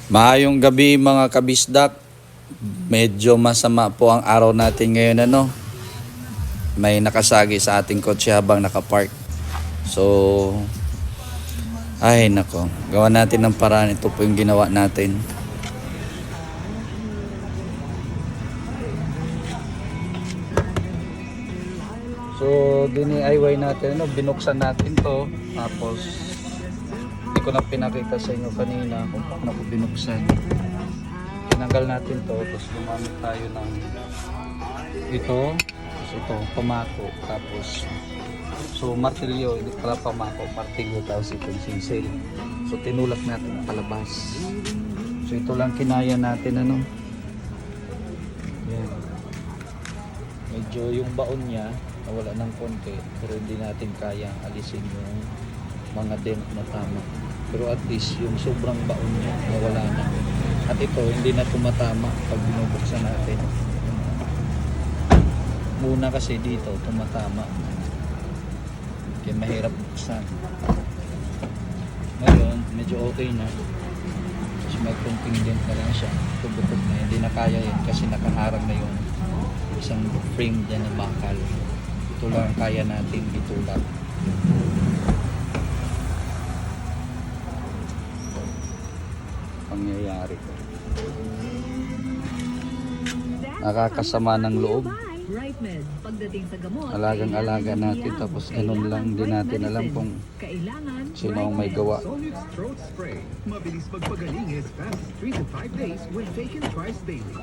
Maayong gabi mga kabisdak. Medyo masama po ang araw natin ngayon May nakasagi sa ating kotse habang nakapark. So, ay nako. Gawa natin ng paraan. Ito po yung ginawa natin. So, dini-IY natin binuksan natin to. Tapos hindi ko na pinakita sa inyo kanina kung paano ko binuksan. Tinanggal natin to, tapos gumamit tayo ng ito, tapos ito, pamako, tapos so martilyo, hindi pala pamako, martilyo, tapos itong sinsel. So tinulak natin ang palabas. So ito lang kinaya natin Yan. Medyo yung baon niya nawala ng konti, pero hindi natin kaya alisin yung mga dent na tama. Pero at least yung sobrang baon niya nawala na. At ito hindi na tumatama pag binubuksan natin. Muna kasi dito tumatama. Kaya mahirap buksan. Ngayon medyo okay na. Kasi may konting dent na lang siya. Tubutog na, hindi na kaya yan kasi nakaharang na yung isang frame dyan na bakal. Ito lang kaya natin itulak. Pangyayari ko. Nakakasama ng loob. Alagang-alaga natin tapos ganun lang din natin alam kung sino ang may gawa. Mabilis magpagaling as fast as 3 to 5 days when taken twice daily.